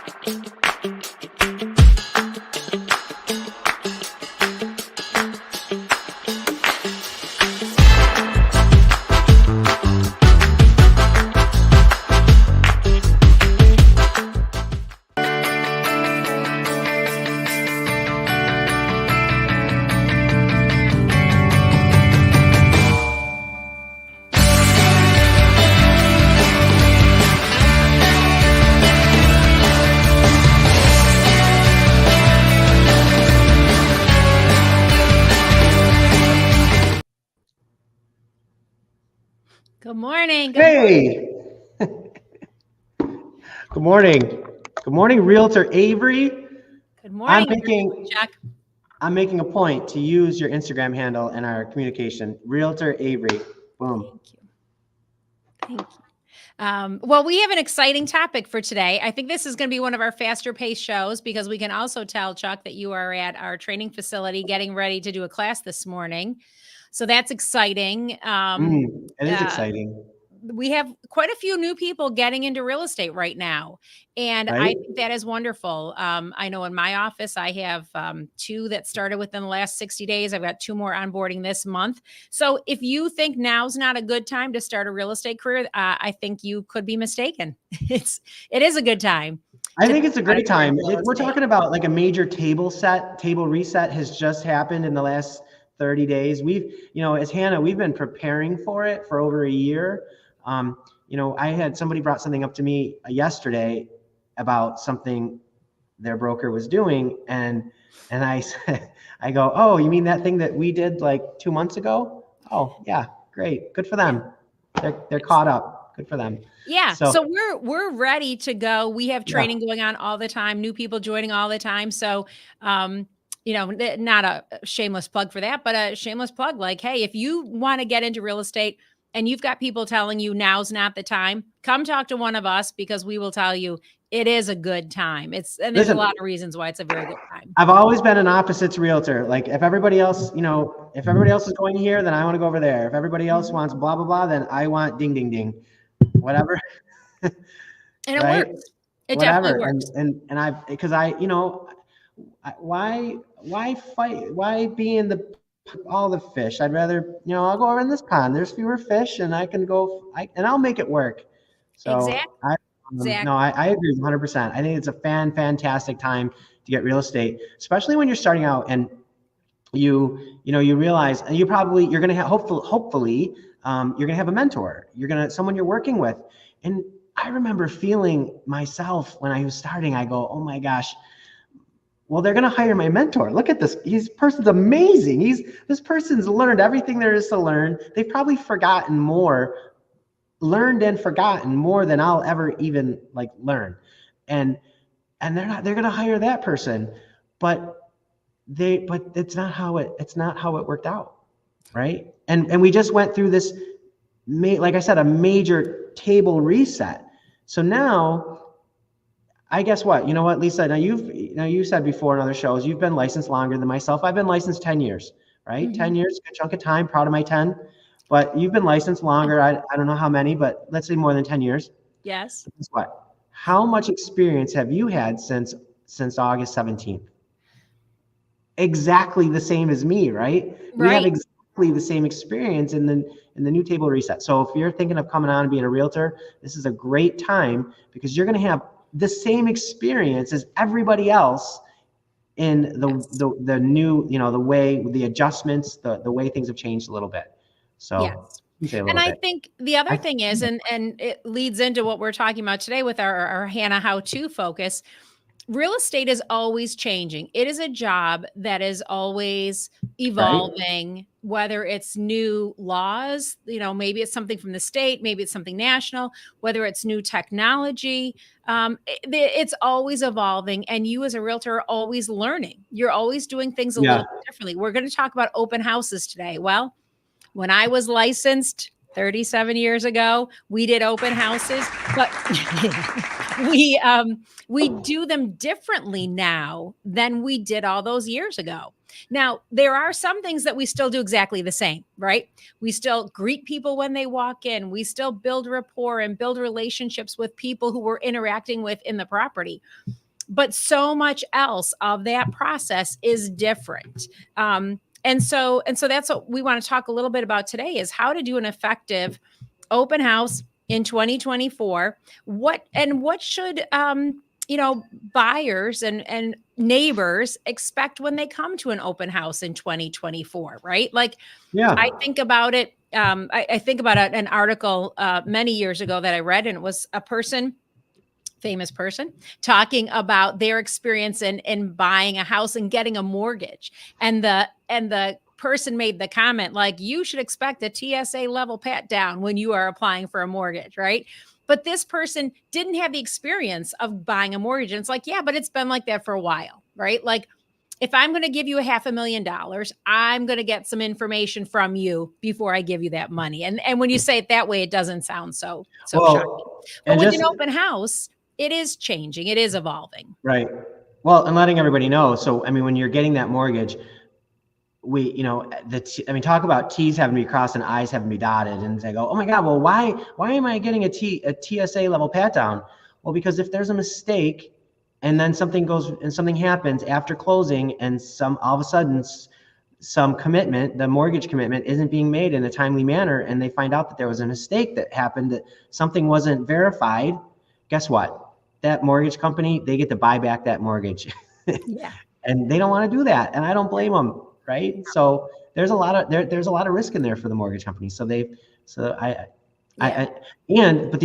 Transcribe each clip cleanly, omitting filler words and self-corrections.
Good morning. Hey. Good morning. Good morning, Realtor Avery. Good morning, Chuck. I'm making a point to use your Instagram handle in our communication. Realtor Avery. Boom. Thank you. Well, we have an exciting topic for today. I think this is going to be one of our faster paced shows because we can also tell, Chuck, that you are at our training facility getting ready to do a class this morning. So that's exciting. It is exciting. We have quite a few new people getting into real estate right now. And Right? I think that is wonderful. I know in my office, I have 2 that started within the last 60 days. I've got 2 more onboarding this month. So if you think now's not a good time to start a real estate career, I think you could be mistaken. It is a good time. I think it's a great time. We're talking about like a major table reset has just happened in the last 30 days. We've, as Hannah, we've been preparing for it for over a year. I had somebody brought something up to me yesterday about something their broker was doing. And I said, I go, oh, you mean that thing that we did like 2 months ago? Oh yeah, great. Good for them. They're caught up. Good for them. Yeah. So we're ready to go. We have training going on all the time, new people joining all the time. So, not a shameless plug for that, but a shameless plug like, hey, if you want to get into real estate and you've got people telling you now's not the time, come talk to one of us because we will tell you it is a good time. There's a lot of reasons why it's a very good time. I've always been an opposites realtor. Like if everybody else is going here, then I want to go over there. If everybody else wants blah, blah, blah, then I want ding, ding, ding, whatever. And it works. It definitely works. Why fight? Why be in all the fish? I'd rather, I'll go over in this pond. There's fewer fish and I can go, and I'll make it work. So exactly. No, I agree 100%. I think it's a fantastic time to get real estate, especially when you're starting out and you realize, and you're going to have, hopefully, you're going to have a mentor. Someone you're working with. And I remember feeling myself when I was starting, I go, oh my gosh, well, they're going to hire my mentor. Look at this. This person's amazing. This person's learned everything there is to learn. They've probably learned and forgotten more than I'll ever even learn. And they're going to hire that person, but it's not how it worked out. Right. And we just went through this, like I said, a major table reset. So now, I guess what, Lisa, now you said before in other shows, you've been licensed longer than myself. I've been licensed 10 years, right? Mm-hmm. 10 years, good chunk of time, proud of my 10, but you've been licensed longer. I don't know how many, but let's say more than 10 years. Yes. Guess what? How much experience have you had since August 17th? Exactly the same as me, right? We have exactly the same experience in the new table reset. So if you're thinking of coming on and being a realtor, this is a great time because you're going to have the same experience as everybody else in the new, the way, the adjustments, the way things have changed a little bit. So yes. And I think the other thing is, and it leads into what we're talking about today with our Hannah how-to focus. Real estate is always changing. It is a job that is always evolving, whether it's new laws, maybe it's something from the state, maybe it's something national, whether it's new technology, it's always evolving. And you as a realtor are always learning. You're always doing things a little bit differently. We're going to talk about open houses today. Well, when I was licensed 37 years ago, we did open houses, but we do them differently now than we did all those years ago. Now, there are some things that we still do exactly the same, right? We still greet people when they walk in. We still build rapport and build relationships with people who we're interacting with in the property. But so much else of that process is different. And so that's what we want to talk a little bit about today, is how to do an effective open house in 2024. What should buyers and neighbors expect when they come to an open house in 2024, right? Like, Yeah. I think about it. I think about an article many years ago that I read, and it was a famous person, talking about their experience in buying a house and getting a mortgage. And the person made the comment, like, you should expect a TSA level pat down when you are applying for a mortgage, right? But this person didn't have the experience of buying a mortgage. And it's like, yeah, but it's been like that for a while, right? Like, if I'm going to give you $500,000, I'm going to get some information from you before I give you that money. And when you say it that way, it doesn't sound so shocking. Well, But and with just an open house, it is changing. It is evolving. right. Well, and letting everybody know. So, I mean, when you're getting that mortgage, talk about T's having to be crossed and I's having to be dotted, and they go, oh my God, well, why am I getting a TSA level pat down? Well, because if there's a mistake and then something happens after closing, and all of a sudden some commitment, the mortgage commitment, isn't being made in a timely manner, and they find out that there was a mistake that happened, that something wasn't verified, guess what? That mortgage company, they get to buy back that mortgage. Yeah. And they don't want to do that. And I don't blame them. Right. So there's a lot of risk in there for the mortgage company. But the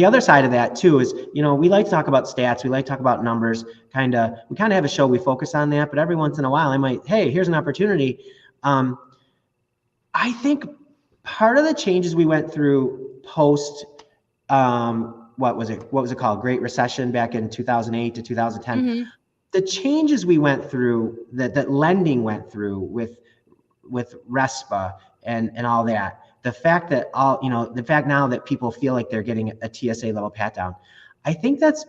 other side of that too is, we like to talk about stats. We like to talk about numbers. We kind of have a show. We focus on that, but every once in a while hey, here's an opportunity. I think part of the changes we went through post, what was it called? Great Recession back in 2008 to 2010. Mm-hmm. The changes we went through, that lending went through with RESPA and all that, the fact now that people feel like they're getting a TSA level pat down, I think that's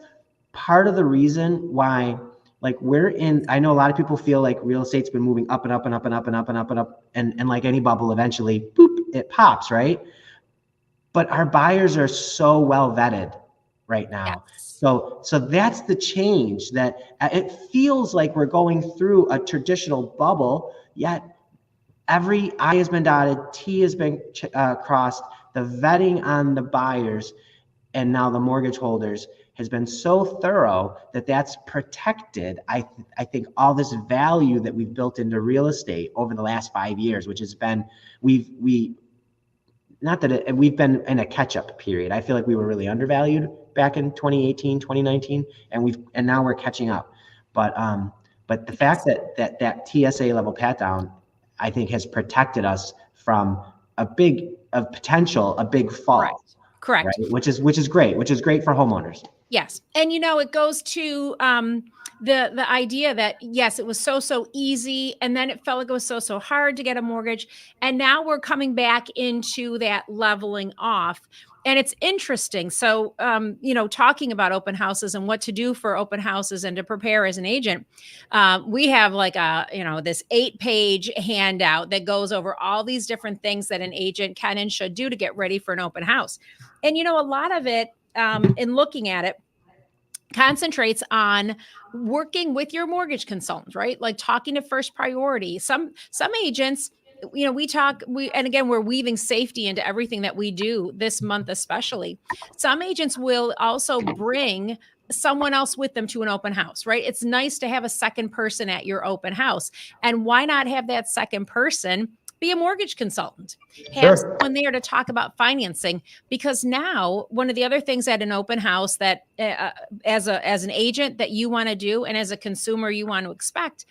part of the reason why, like, I know a lot of people feel like real estate's been moving up and up and up and up and up and up and up, and like any bubble, eventually, boop, it pops, right? But our buyers are so well vetted right now. Yes. So that's the change, that it feels like we're going through a traditional bubble, yet every I has been dotted, T has been crossed, the vetting on the buyers and now the mortgage holders has been so thorough that that's protected. I think all this value that we've built into real estate over the last 5 years, which has been, we've been in a catch-up period. I feel like we were really undervalued back in 2018, 2019, and now we're catching up. But the fact that TSA level pat down, I think, has protected us from a big fall. Correct. Right? Which is great for homeowners. Yes. And it goes to the idea that, yes, it was so easy, and then it felt like it was so hard to get a mortgage, and now we're coming back into that leveling off. And it's interesting. So, talking about open houses and what to do for open houses and to prepare as an agent, we have like this 8-page handout that goes over all these different things that an agent can and should do to get ready for an open house. And, a lot of it, in looking at it, concentrates on working with your mortgage consultant, right? Like talking to First Priority. Some agents, and again, we're weaving safety into everything that we do this month, especially. Some agents will also bring someone else with them to an open house, right? It's nice to have a second person at your open house. And why not have that second person be a mortgage consultant? Have someone there to talk about financing, because now one of the other things at an open house that as an agent that you want to do, and as a consumer you want to expect,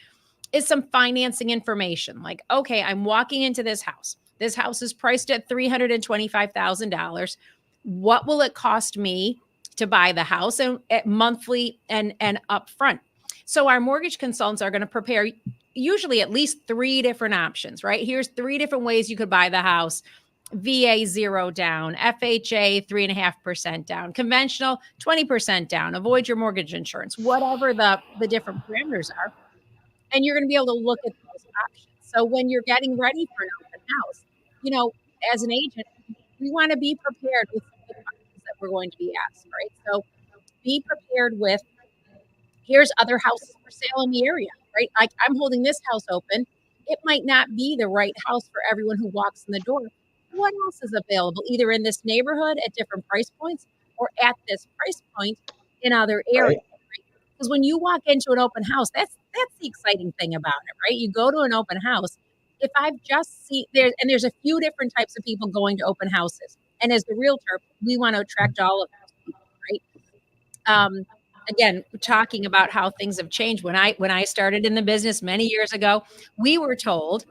is some financing information. Like, okay, I'm walking into this house. This house is priced at $325,000. What will it cost me to buy the house, and monthly and upfront? So our mortgage consultants are going to prepare usually at least 3 different options, right? Here's 3 different ways you could buy the house. VA 0 down, FHA 3.5% down, conventional 20% down, avoid your mortgage insurance, whatever the different parameters are. And you're going to be able to look at those options. So when you're getting ready for an open house, you know, as an agent, we want to be prepared with some of the questions that we're going to be asked, right? So be prepared with, here's other houses for sale in the area, right? Like I'm holding this house open. It might not be the right house for everyone who walks in the door. What else is available, either in this neighborhood at different price points or at this price point in other areas? Right. Because when you walk into an open house, that's the exciting thing about it, right? You go to an open house. If I've just seen there's a few different types of people going to open houses, and as the realtor, we want to attract all of those people, right? Again, talking about how things have changed. When I started in the business many years ago, we were told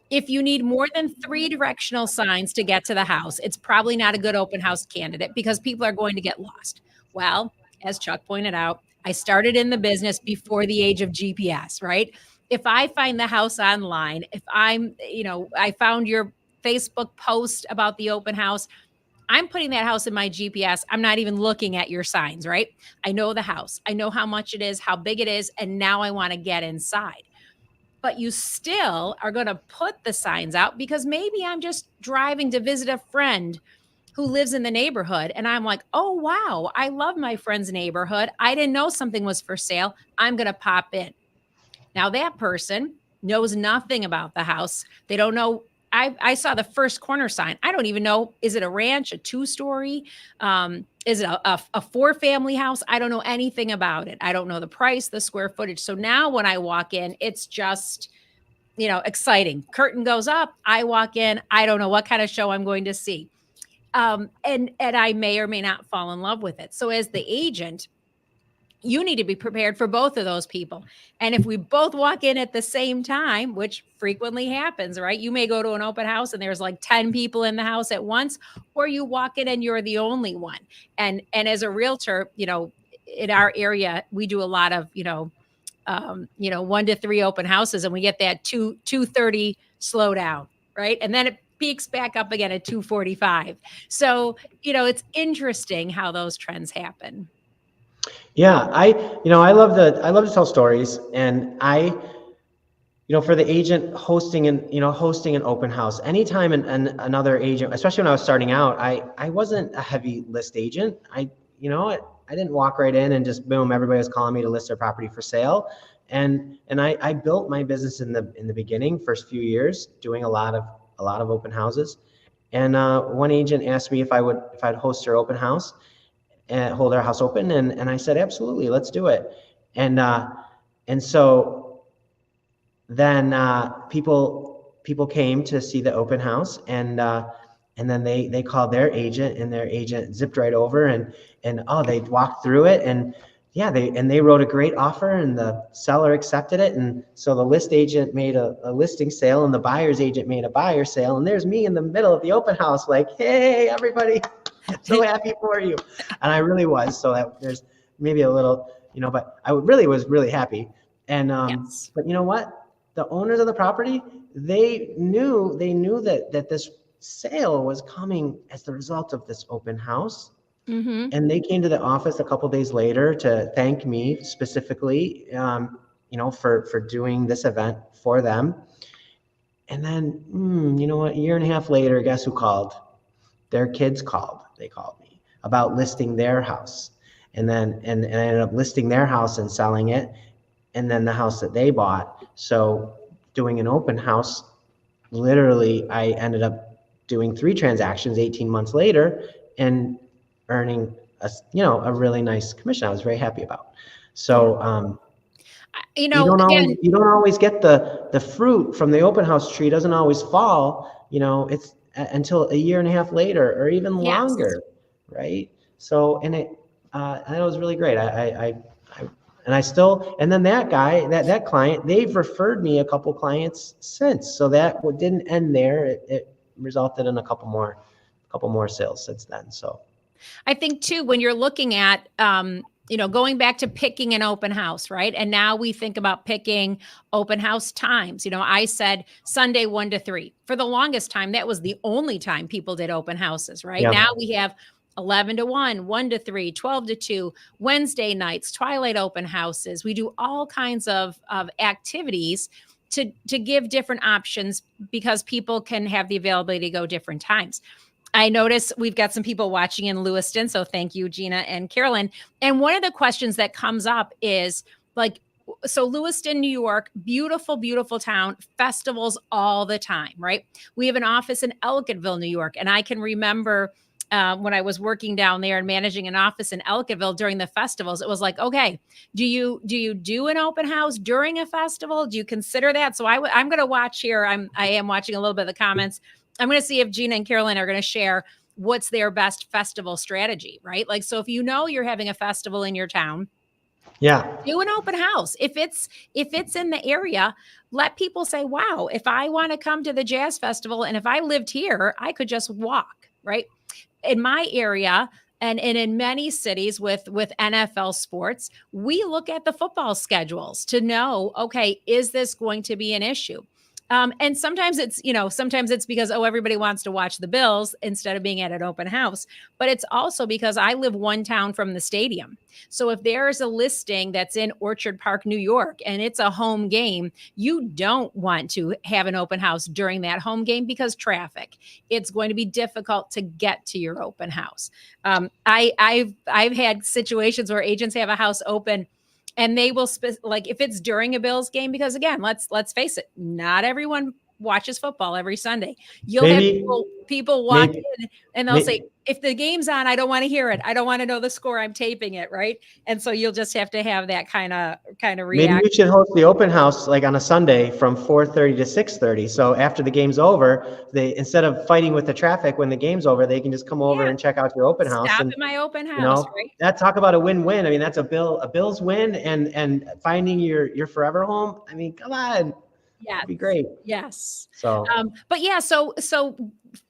if you need more than 3 directional signs to get to the house, it's probably not a good open house candidate because people are going to get lost. Well, as Chuck pointed out, I started in the business before the age of GPS, right? If I find the house online, if I found your Facebook post about the open house, I'm putting that house in my GPS. I'm not even looking at your signs, right? I know the house. I know how much it is, how big it is, and now I want to get inside. But you still are going to put the signs out because maybe I'm just driving to visit a friend who lives in the neighborhood and I'm like, "Oh wow, I love my friend's neighborhood. I didn't know something was for sale. I'm going to pop in." Now that person knows nothing about the house. They don't know. I saw the first corner sign. I don't even know. Is it a ranch, a 2-story? Is it a 4-family house? I don't know anything about it. I don't know the price, the square footage. So now when I walk in, it's just, exciting. Curtain goes up. I walk in. I don't know what kind of show I'm going to see. And I may or may not fall in love with it. So as the agent, you need to be prepared for both of those people. And if we both walk in at the same time, which frequently happens, right? You may go to an open house and there's like 10 people in the house at once, or you walk in and you're the only one. And as a realtor, in our area, we do a lot of, 1 to 3 open houses and we get that 2:30 slow down, right? And then it peaks back up again at 2:45. So, it's interesting how those trends happen. Yeah, I love to tell stories, and for the agent hosting an open house, anytime another agent, especially when I was starting out, I wasn't a heavy list agent. I didn't walk right in and just boom, everybody was calling me to list their property for sale. And I built my business in the beginning, first few years, doing a lot of open houses. And one agent asked me if I'd host their open house and hold our house open, and I said absolutely, let's do it. And so then people came to see the open house, and then they called their agent, and their agent zipped right over and they walked through it, and yeah, they wrote a great offer, and the seller accepted it, and so the list agent made a listing sale, and the buyer's agent made a buyer sale, and there's me in the middle of the open house, like, hey, everybody, so happy for you, and I really was. So that there's maybe a little, but I really was really happy, and Yes. but you know what? The owners of the property, they knew that this sale was coming as the result of this open house. Mm-hmm. And they came to the office a couple days later to thank me specifically, for doing this event for them. And then, you know what? A year and a half later, guess who called? Their kids called. They called me about listing their house, and then and I ended up listing their house and selling it, and then the house that they bought. So doing an open house, literally, I ended up doing 3 transactions 18 months later, and earning a really nice commission I was very happy about. So you Again, don't always get the fruit from the open house tree, doesn't always fall, it's until a year and a half later or even yes. longer, right? So, and it was really great. And then that guy, that client, they've referred me a couple clients since, so that didn't end there. It resulted in a couple more sales since then. So I think too, when you're looking at, going back to picking an open house, right? And now we think about picking open house times. I said Sunday 1 to 3. For the longest time, that was the only time people did open houses, right? Yeah. Now we have 11 to 1, 1 to 3, 12 to 2, Wednesday nights, twilight open houses. We do all kinds of activities to give different options because people can have the availability to go different times. I notice we've got some people watching in Lewiston. So thank you, Gina and Carolyn. And one of the questions that comes up is like, so Lewiston, New York, beautiful, beautiful town, festivals all the time, right? We have an office in Ellicottville, New York. And I can remember when I was working down there and managing an office in Ellicottville during the festivals, it was like, okay, do you do an open house during a festival? Do you consider that? So I'm going to watch here. I am watching a little bit of the comments. I'm going to see if Gina and Carolyn are going to share what's their best festival strategy, right? Like, so if you're having a festival in your town, do an open house. If it's in the area, let people say, wow, if I want to come to the jazz festival and if I lived here, I could just walk, right? In my area, and in many cities with NFL sports, we look at the football schedules to know, okay, is this going to be an issue? And sometimes it's because, everybody wants to watch the Bills instead of being at an open house. But it's also because I live one town from the stadium. So if there's a listing that's in Orchard Park, New York, and it's a home game, you don't want to have an open house during that home game because traffic. It's going to be difficult to get to your open house. I've had situations where agents have a house open and they will like if it's during a Bills game, because again, let's face it, not everyone watches football every Sunday. You'll have people walk in and they'll say, if the game's on, I don't want to hear it. I don't want to know the score. I'm taping it, right? And so you'll just have to have that kind of reaction. Maybe we should host the open house like on a Sunday from 4:30 to 6:30. So after the game's over, instead of fighting with the traffic when the game's over, they can just come over and check out your open house. Stop at my open house, right? That talk about a win-win. I mean, that's a Bills win and finding your forever home. I mean, come on. Yeah, it'd be great. Yes. So, but yeah, so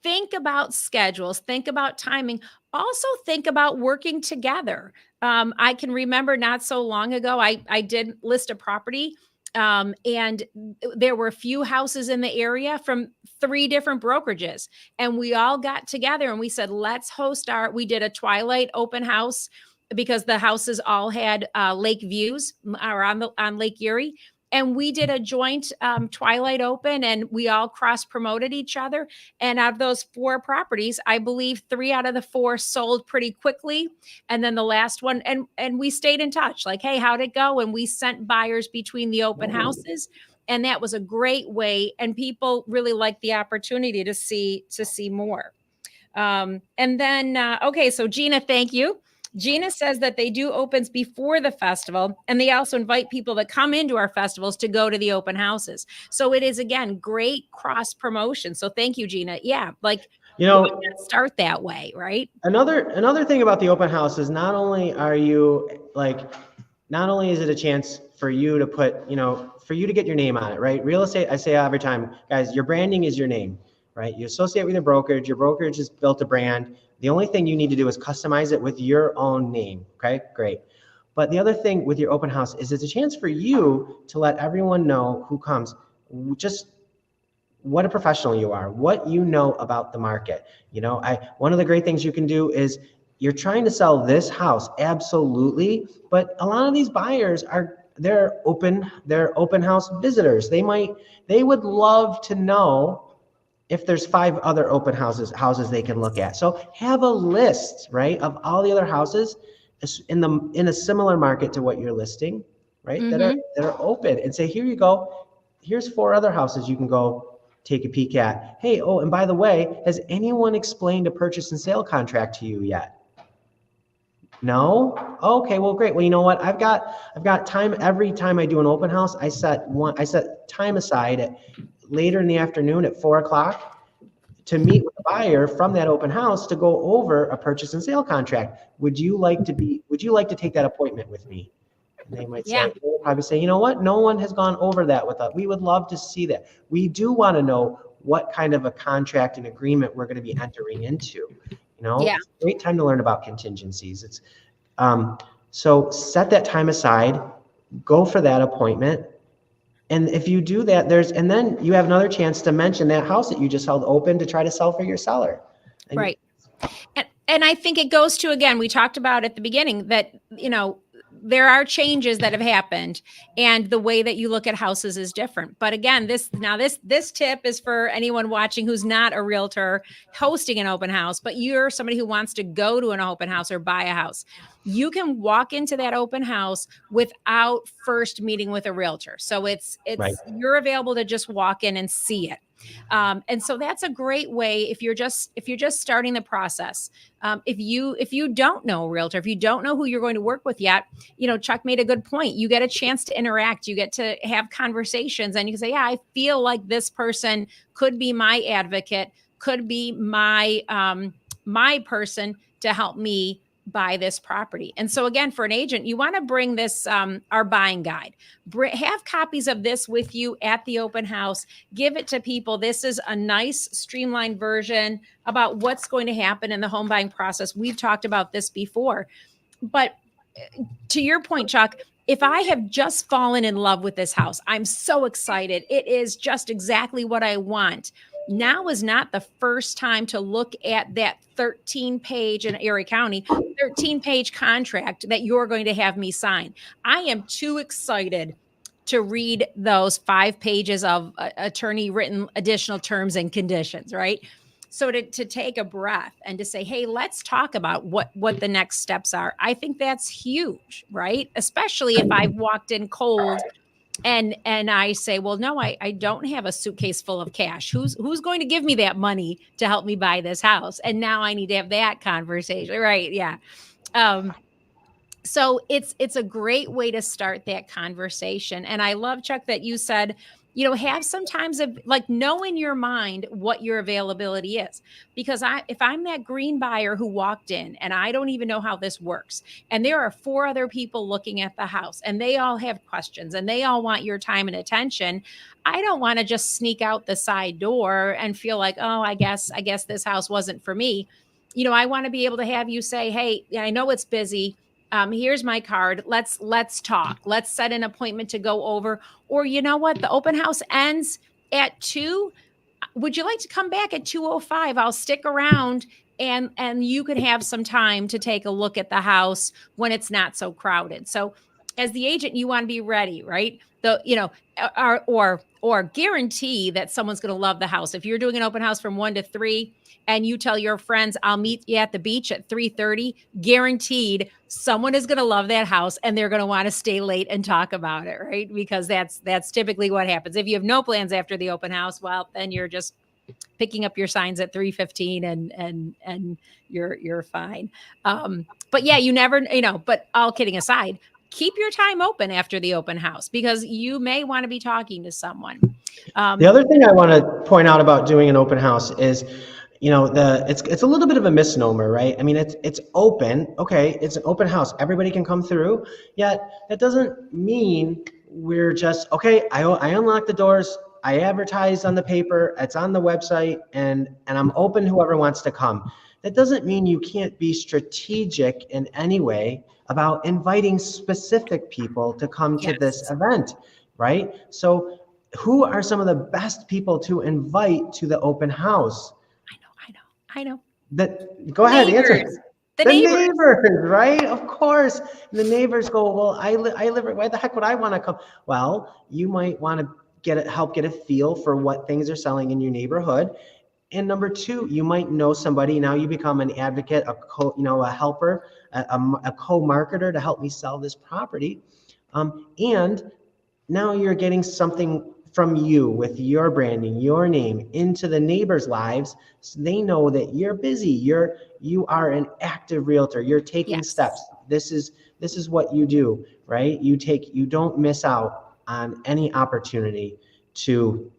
think about schedules, think about timing, also think about working together. I can remember not so long ago, I did list a property, and there were a few houses in the area from 3 different brokerages, and we all got together and we said, let's we did a twilight open house because the houses all had lake views on Lake Erie. And we did a joint twilight open, and we all cross-promoted each other. And out of those 4 properties, I believe 3 out of the 4 sold pretty quickly. And then the last one, and we stayed in touch, like, hey, how'd it go? And we sent buyers between the open houses. And that was a great way. And people really liked the opportunity to see more. And then, okay, so Gina, thank you. Gina says that they do opens before the festival, and they also invite people that come into our festivals to go to the open houses. So it is, again, great cross promotion. So thank you, Gina. Yeah, like, start that way, right? Another thing about the open house is not only is it a chance for you to for you to get your name on it, right? Real estate, I say every time, guys, your branding is your name, right? You associate with your brokerage has built a brand. The only thing you need to do is customize it with your own name. Okay, great. But the other thing with your open house is it's a chance for you to let everyone know who comes, just what a professional you are, what you know about the market. One of the great things you can do is you're trying to sell this house, absolutely. But a lot of these buyers they're open house visitors. They would love to know if there's 5 other open houses they can look at. So have a list, right, of all the other houses in a similar market to what you're listing, right, that are open, and say, here you go. Here's 4 other houses you can go take a peek at. Hey, oh, and by the way, has anyone explained a purchase and sale contract to you yet? No? Okay, well, great. Well, you know what? I've got time. Every time I do an open house, I set time aside later in the afternoon at 4:00 to meet with a buyer from that open house to go over a purchase and sale contract. Would you like to take that appointment with me? And they might say, they'll probably say, you know what? No one has gone over that with us. We would love to see that. We do want to know what kind of a contract and agreement we're going to be entering into. It's a great time to learn about contingencies. So set that time aside, go for that appointment. And if you do that, and then you have another chance to mention that house that you just held open to try to sell for your seller. And Right. And I think it goes to, again, we talked about at the beginning that, there are changes that have happened and the way that you look at houses is different. But again, this tip is for anyone watching who's not a realtor hosting an open house, but you're somebody who wants to go to an open house or buy a house. You can walk into that open house without first meeting with a realtor. So it's Right. you're available to just walk in and see it. And so that's a great way if you're just starting the process. If you don't know a realtor, if you don't know who you're going to work with yet, Chuck made a good point. You get a chance to interact, you get to have conversations, and you can say, yeah, I feel like this person could be my advocate, could be my my person to help me buy this property. And so again, for an agent, you want to bring this, our buying guide, have copies of this with you at the open house, give it to people. This is a nice streamlined version about what's going to happen in the home buying process. We've talked about this before, but to your point, Chuck, if I have just fallen in love with this house, I'm so excited. It is just exactly what I want. Now is not the first time to look at that 13-page in Erie County, 13-page contract that you're going to have me sign. I am too excited to read those 5 pages of attorney written additional terms and conditions, right? So to take a breath and to say, hey, let's talk about what the next steps are. I think that's huge, right? Especially if I've walked in cold and I say, well, no, I don't have a suitcase full of cash. Who's going to give me that money to help me buy this house? And now I need to have that conversation, right? Yeah. So it's a great way to start that conversation. And I love, Chuck, that you said, have sometimes know in your mind what your availability is, because if I'm that green buyer who walked in and I don't even know how this works, and there are 4 other people looking at the house and they all have questions and they all want your time and attention, I don't want to just sneak out the side door and feel like, oh, I guess this house wasn't for me. I want to be able to have you say, hey, I know it's busy. Here's my card. Let's talk. Let's set an appointment to go over. Or you know what? The open house ends at 2. Would you like to come back at 2:05? I'll stick around and you can have some time to take a look at the house when it's not so crowded. So as the agent, you want to be ready, right? Or guarantee that someone's going to love the house. If you're doing an open house from 1 to 3 and you tell your friends, I'll meet you at the beach at 3:30, guaranteed someone is going to love that house and they're going to want to stay late and talk about it, right? Because that's typically what happens. If you have no plans after the open house, well, then you're just picking up your signs at 3:15 and you're fine. But yeah, you never, but all kidding aside, keep your time open after the open house because you may want to be talking to someone. The other thing I want to point out about doing an open house is, it's a little bit of a misnomer, right? I mean, it's open. Okay, it's an open house. Everybody can come through. Yet that doesn't mean we're just, okay, I unlock the doors, I advertise on the paper, it's on the website, and I'm open whoever wants to come. That doesn't mean you can't be strategic in any way about inviting specific people to come to this event, right? So who are some of the best people to invite to the open house? I know. Go ahead, answer. The neighbors, right? Of course. And the neighbors go, well, I live. Why the heck would I want to come? Well, you might want to help get a feel for what things are selling in your neighborhood. And number 2, you might know somebody. Now you become an advocate, a helper, a co-marketer to help me sell this property. And now you're getting something from you with your branding, your name into the neighbors' lives, so they know that you're busy. You are an active realtor. You're taking steps. This is what you do, right? You don't miss out on any opportunity to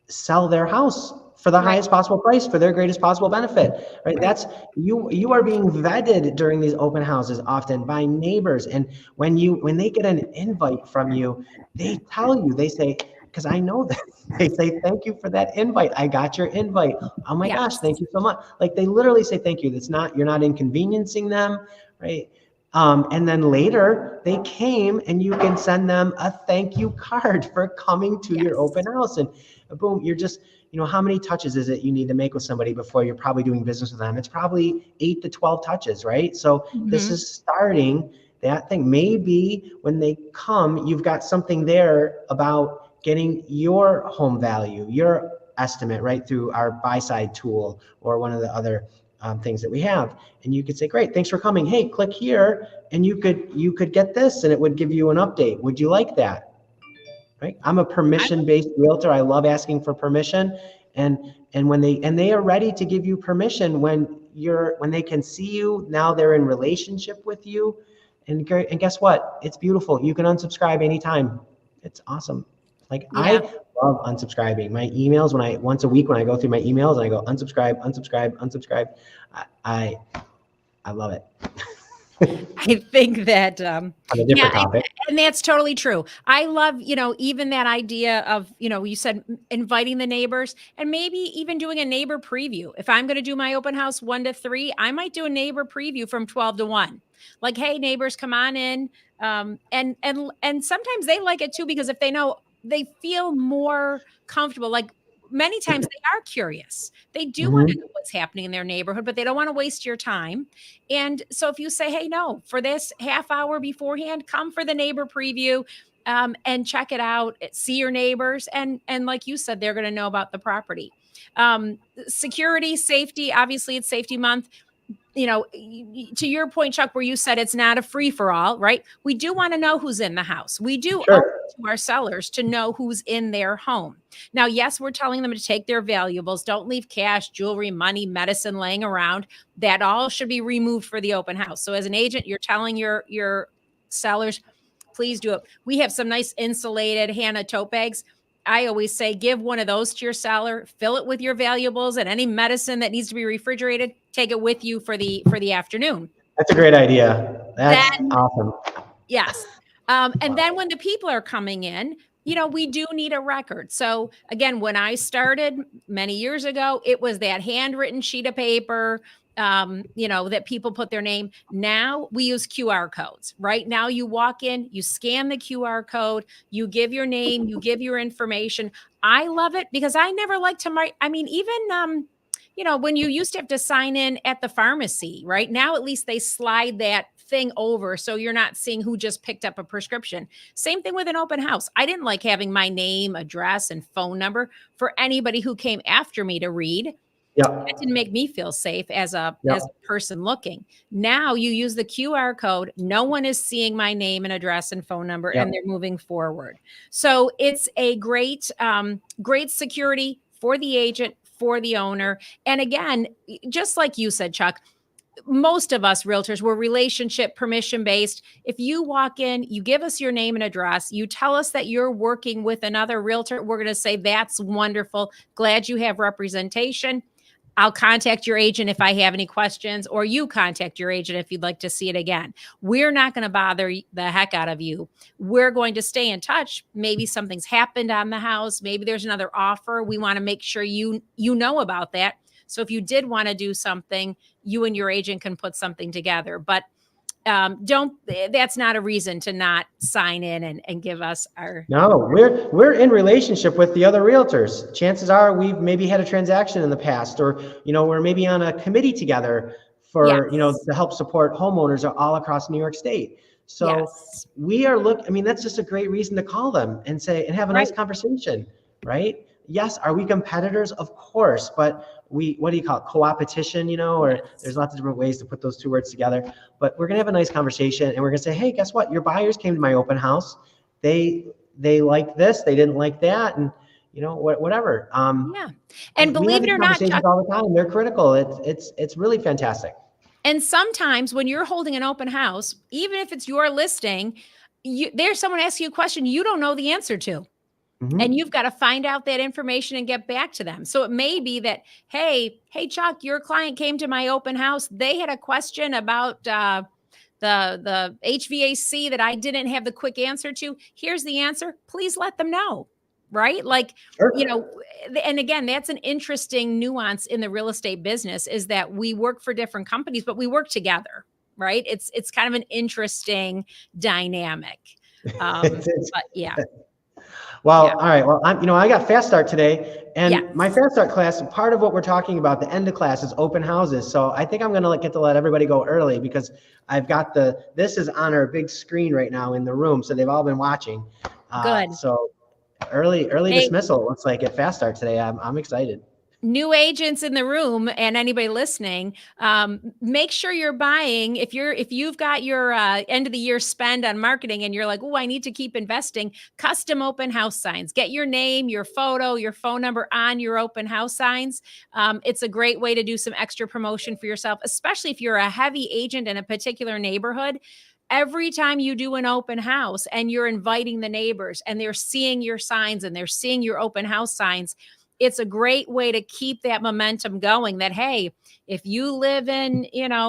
sell their house for the highest possible price, for their greatest possible benefit, right? That's you are being vetted during these open houses often by neighbors. And when they get an invite from you, they tell you, they say, because I know that they say, thank you for that invite. I got your invite. Oh my gosh, Yes. thank you so much. Like they literally say thank you. You're not inconveniencing them, right? And then later they came and you can send them a thank you card for coming to your Yes. open house. And boom, you're just, how many touches is it you need to make with somebody before you're probably doing business with them? It's probably 8 to 12 touches, right? So this is starting that thing. Maybe when they come, you've got something there about getting your home value, your estimate, right, through our buy side tool or one of the other things that we have. And you could say, great, thanks for coming. Hey, click here and you could get this and it would give you an update. Would you like that? Right? I'm a permission-based realtor. I love asking for permission. And when they are ready to give you permission when they can see you, now they're in relationship with you. And guess what? It's beautiful. You can unsubscribe anytime. It's awesome. Like I love unsubscribing. My emails, once a week when I go through my emails and I go unsubscribe, unsubscribe, unsubscribe, I love it. I think that, On a different topic. and that's totally true. I love, even that idea of, you said inviting the neighbors and maybe even doing a neighbor preview. If I'm going to do my open house 1 to 3, I might do a neighbor preview from 12 to 1. Like, hey, neighbors, come on in. And sometimes they like it too, because if they know, they feel more comfortable. Like many times they are curious. They do want to know what's happening in their neighborhood, but they don't want to waste your time. And so if you say, hey, no, for this half hour beforehand, come for the neighbor preview and check it out, see your neighbors. And like you said, they're going to know about the property. Security, safety, obviously it's safety month. To your point, Chuck, where you said it's not a free for all, right? We do want to know who's in the house. We do owe it to our sellers to know who's in their home. Now, yes, we're telling them to take their valuables. Don't leave cash, jewelry, money, medicine laying around. That all should be removed for the open house. So as an agent, you're telling your sellers, please do it. We have some nice insulated Hannah tote bags. I always say, give one of those to your seller, fill it with your valuables and any medicine that needs to be refrigerated, take it with you for the afternoon. That's a great idea. That's awesome. Yes. And then when the people are coming in, we do need a record. So again, when I started many years ago, it was that handwritten sheet of paper, that people put their name. Now we use QR codes. Right now you walk in, you scan the QR code, you give your name, you give your information. I love it because I never like to write. I mean, even, when you used to have to sign in at the pharmacy, right now, at least they slide that thing over so you're not seeing who just picked up a prescription. Same thing with an open house. I didn't like having my name, address, and phone number for anybody who came after me to read. That didn't make me feel safe as a person looking. Now you use the QR code. No one is seeing my name and address and phone number, and they're moving forward. So it's a great security for the agent, for the owner. And again, just like you said, Chuck, most of us realtors, we're relationship permission based. If you walk in, you give us your name and address, you tell us that you're working with another realtor, we're going to say, that's wonderful. Glad you have representation. I'll contact your agent if I have any questions, or you contact your agent if you'd like to see it again. We're not going to bother the heck out of you. We're going to stay in touch. Maybe something's happened on the house. Maybe there's another offer. We want to make sure you know about that. So if you did want to do something, you and your agent can put something together. But that's not a reason to not sign in and give us our. No, we're in relationship with the other realtors. Chances are we've maybe had a transaction in the past, or we're maybe on a committee together for to help support homeowners all across New York State. So we are that's just a great reason to call them and say and have a nice conversation, right? Yes, are we competitors? Of course, but what do you call it? Co-opetition, or there's lots of different ways to put those two words together. But we're gonna have a nice conversation and we're gonna say, hey, guess what? Your buyers came to my open house. They like this, they didn't like that, and whatever. And believe it or not, Chuck, all the time. They're critical. It's really fantastic. And sometimes when you're holding an open house, even if it's your listing, there's someone asking you a question you don't know the answer to. And you've got to find out that information and get back to them. So it may be that, hey, Chuck, your client came to my open house. They had a question about the HVAC that I didn't have the quick answer to. Here's the answer. Please let them know. right? Like, Sure. you know, and again, that's an interesting nuance in the real estate business is that we work for different companies, but we work together, right? It's kind of an interesting dynamic. But yeah, Well, yeah, all right. Well, I got Fast Start today, and yes. my Fast Start class, part of what we're talking about, the end of class is open houses. So I think I'm going to get to let everybody go early because I've got this is on our big screen right now in the room. So they've all been watching. Good. So early Hey, dismissal looks like at Fast Start today. I'm excited. new agents in the room and anybody listening, make sure you're buying. If you've got your end of the year spend on marketing and you're like, oh, I need to keep investing, custom open house signs. Get your name, your photo, your phone number on your open house signs. It's a great way to do some extra promotion for yourself, especially if you're a heavy agent in a particular neighborhood. Every time you do an open house and you're inviting the neighbors and they're seeing your signs and they're seeing your open house signs, it's a great way to keep that momentum going that, hey, if you live in,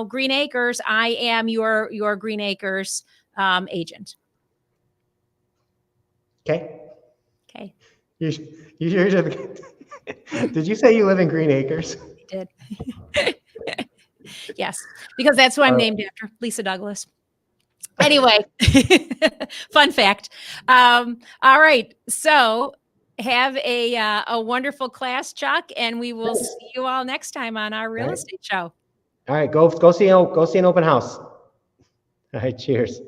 Green Acres, I am your Green Acres agent. Okay. Okay. You, did you say you live in Green Acres? I did. Yes, because that's who I'm named after, Lisa Douglas. Anyway, fun fact. All right. So have a wonderful class, Chuck, and we will see you all next time on our real estate show. All right. Go see an open house. All right. Cheers.